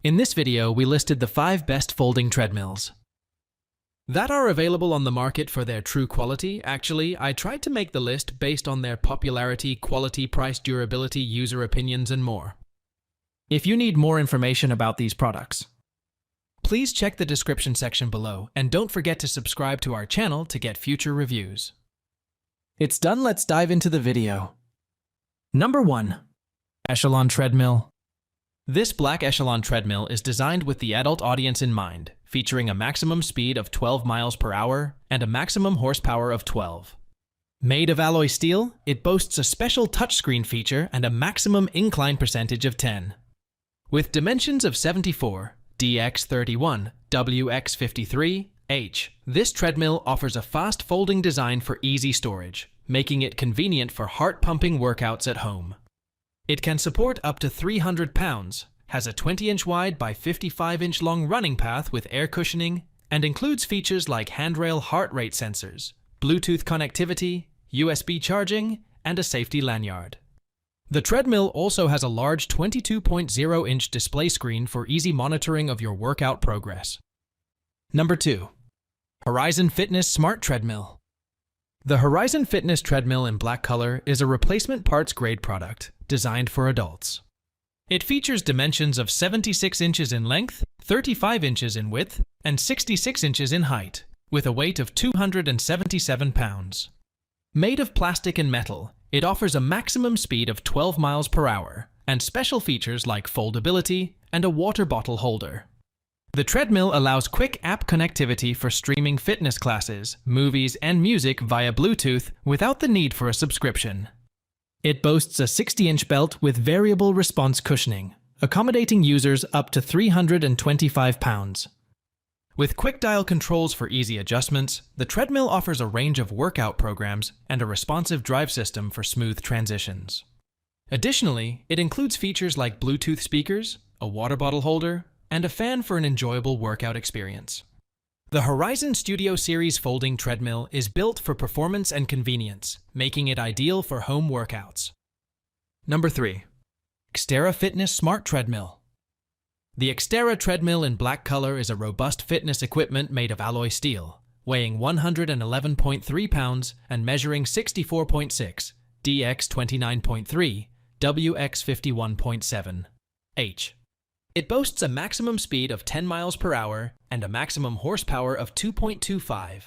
In this video, we listed the 5 best folding treadmills that are available on the market for their true quality. Actually, I tried to make the list based on their popularity, quality, price, durability, user opinions, and more. If you need more information about these products, please check the description section below, and don't forget to subscribe to our channel to get future reviews. It's done, let's dive into the video. Number 1. Echelon Treadmill. This black Echelon treadmill is designed with the adult audience in mind, featuring a maximum speed of 12 miles per hour and a maximum horsepower of 12. Made of alloy steel, it boasts a special touchscreen feature and a maximum incline percentage of 10. With dimensions of 74, DX31, WX53, H, this treadmill offers a fast folding design for easy storage, making it convenient for heart-pumping workouts at home. It can support up to 300 pounds, has a 20-inch wide by 55-inch long running path with air cushioning, and includes features like handrail heart rate sensors, Bluetooth connectivity, USB charging, and a safety lanyard. The treadmill also has a large 22.0-inch display screen for easy monitoring of your workout progress. Number 2. Horizon Fitness Smart Treadmill. The Horizon Fitness treadmill in black color is a replacement parts grade product designed for adults. It features dimensions of 76 inches in length, 35 inches in width, and 66 inches in height, with a weight of 277 pounds. Made of plastic and metal, it offers a maximum speed of 12 miles per hour and special features like foldability and a water bottle holder. The treadmill allows quick app connectivity for streaming fitness classes, movies, and music via Bluetooth without the need for a subscription. It boasts a 60-inch belt with variable response cushioning, accommodating users up to 325 pounds. With quick dial controls for easy adjustments, the treadmill offers a range of workout programs and a responsive drive system for smooth transitions. Additionally, it includes features like Bluetooth speakers, a water bottle holder, and a fan for an enjoyable workout experience. The Horizon Studio Series folding treadmill is built for performance and convenience, making it ideal for home workouts. Number 3. XTERRA Fitness Smart Treadmill. The XTERRA treadmill in black color is a robust fitness equipment made of alloy steel, weighing 111.3 pounds and measuring 64.6, DX29.3, WX51.7, H. It boasts a maximum speed of 10 miles per hour and a maximum horsepower of 2.25.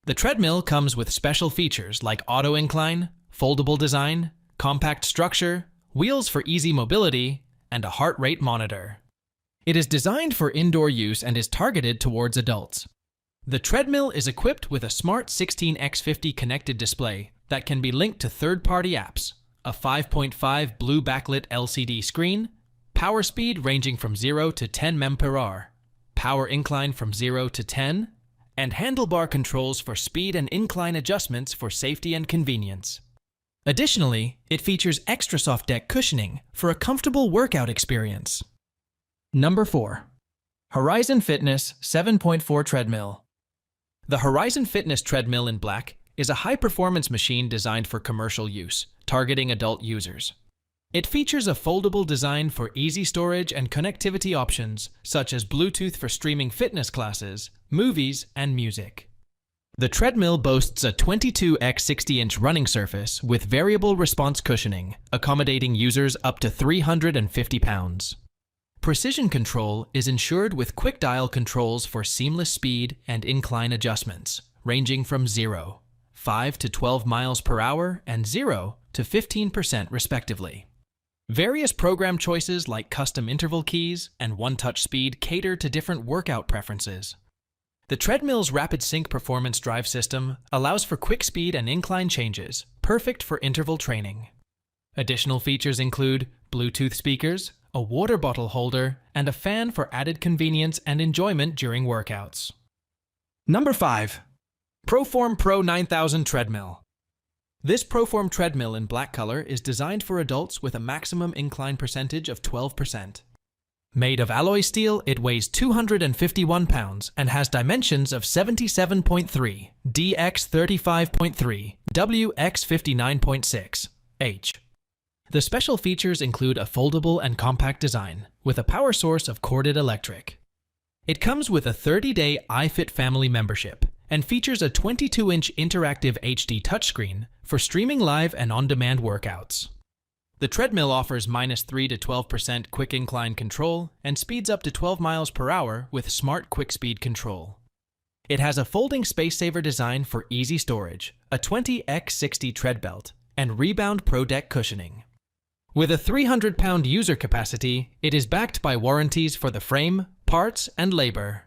The treadmill comes with special features like auto incline, foldable design, compact structure, wheels for easy mobility, and a heart rate monitor. It is designed for indoor use and is targeted towards adults. The treadmill is equipped with a smart 16x50 connected display that can be linked to third-party apps, a 5.5 blue backlit LCD screen, power speed ranging from 0 to 10 mph, power incline from 0 to 10, and handlebar controls for speed and incline adjustments for safety and convenience. Additionally, it features extra soft deck cushioning for a comfortable workout experience. Number 4. Horizon Fitness 7.4 Treadmill. The Horizon Fitness treadmill in black is a high-performance machine designed for commercial use, targeting adult users. It features a foldable design for easy storage and connectivity options, such as Bluetooth for streaming fitness classes, movies, and music. The treadmill boasts a 22x60-inch running surface with variable response cushioning, accommodating users up to 350 pounds. Precision control is ensured with quick dial controls for seamless speed and incline adjustments, ranging from 0, 5 to 12 miles per hour and 0 to 15% respectively. Various program choices like custom interval keys and one-touch speed cater to different workout preferences. The treadmill's rapid sync performance drive system allows for quick speed and incline changes, perfect for interval training. Additional features include Bluetooth speakers, a water bottle holder, and a fan for added convenience and enjoyment during workouts. Number 5. ProForm Pro 9000 Treadmill. This ProForm treadmill in black color is designed for adults with a maximum incline percentage of 12%. Made of alloy steel, it weighs 251 pounds and has dimensions of 77.3, DX35.3, WX59.6, H. The special features include a foldable and compact design, with a power source of corded electric. It comes with a 30-day iFit family membership and features a 22-inch interactive HD touchscreen for streaming live and on-demand workouts. The treadmill offers -3 to 12% quick incline control and speeds up to 12 miles per hour with smart quick speed control. It has a folding space saver design for easy storage, a 20x60 tread belt, and Rebound Pro Deck cushioning. With a 300-pound user capacity, it is backed by warranties for the frame, parts, and labor.